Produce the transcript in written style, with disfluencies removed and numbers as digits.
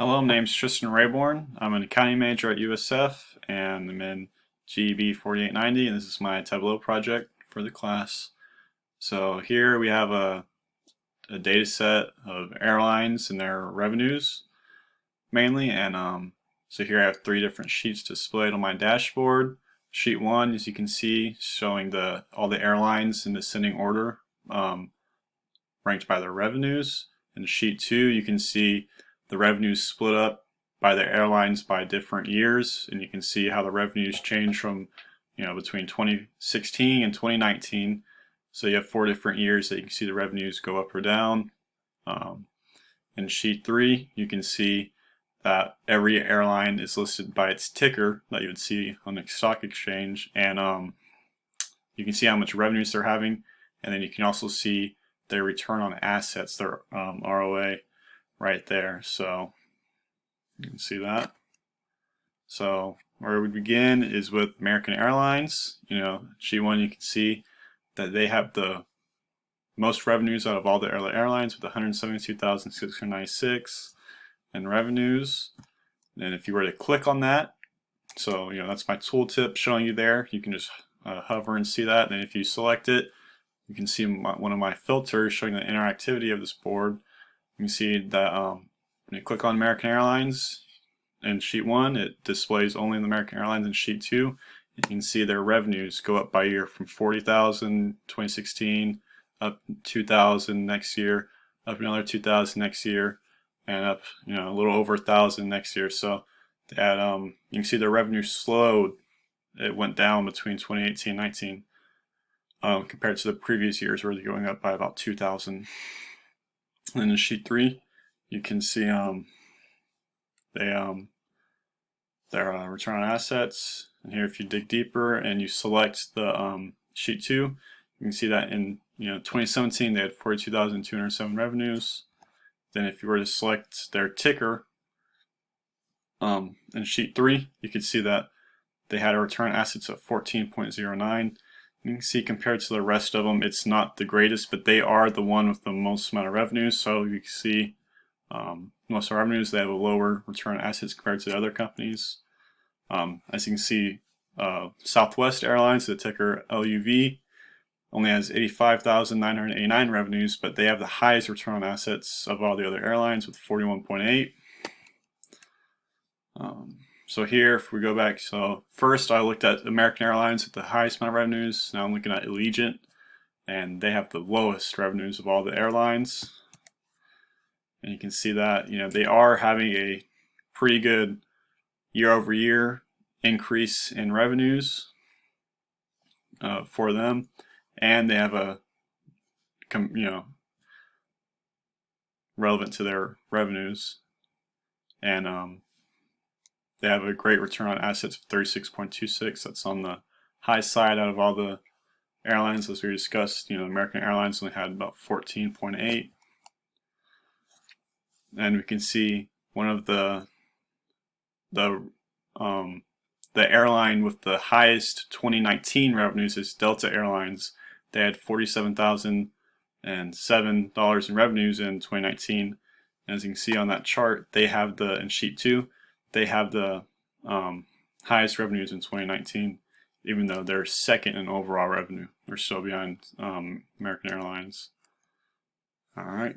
Hello, my name's Tristan Rayborn. I'm an accounting major at USF and I'm in GEB 4890, and this is my Tableau project for the class. So here we have a data set of airlines and their revenues mainly, and so here I have three different sheets displayed on my dashboard. Sheet 1, as you can see, showing all the airlines in descending order, ranked by their revenues. In sheet 2, you can see the revenues split up by the airlines by different years, and you can see how the revenues change from between 2016 and 2019. So you have 4 different years that you can see the revenues go up or down. In sheet 3, you can see that every airline is listed by its ticker that you would see on the stock exchange, and you can see how much revenues they're having, and then you can also see their return on assets, their ROA, right there. So you can see that. So where we begin is with American Airlines. Sheet 1, you can see that they have the most revenues out of all the airlines with 172,696 in revenues. And if you were to click on that, so that's my tooltip showing you there. You can just hover and see that. And if you select it, you can see one of my filters showing the interactivity of this board. You can see that when you click on American Airlines in sheet 1, it displays only the American Airlines. In sheet 2, you can see their revenues go up by year from 40,000 2016 up 2,000 next year, up another 2,000 next year, and up a little over 1,000 next year. So that you can see their revenue slowed. It went down between 2018 and 19 compared to the previous years where they're going up by about 2,000. And in sheet 3, you can see their return on assets. And here, if you dig deeper and you select the sheet 2, you can see that in 2017 they had 42,207 revenues. Then if you were to select their ticker in sheet 3, you could see that they had a return on assets of 14.09. You can see compared to the rest of them, it's not the greatest, but they are the one with the most amount of revenues. So you can see most of the revenues, they have a lower return on assets compared to the other companies. As you can see, Southwest Airlines, the ticker LUV, only has 85,989 revenues, but they have the highest return on assets of all the other airlines with 41.8. So here, if we go back, so first I looked at American Airlines with the highest amount of revenues. Now I'm looking at Allegiant, and they have the lowest revenues of all the airlines. And you can see that they are having a pretty good year-over-year increase in revenues for them, and they have a relevant to their revenues, and they have a great return on assets of 36.26. That's on the high side out of all the airlines, as we discussed. American Airlines only had about 14.8. And we can see one of the airline with the highest 2019 revenues is Delta Airlines. They had $47,007 in revenues in 2019. And as you can see on that chart, they have in sheet 2, they have the highest revenues in 2019, even though they're second in overall revenue. They're still behind American Airlines. All right.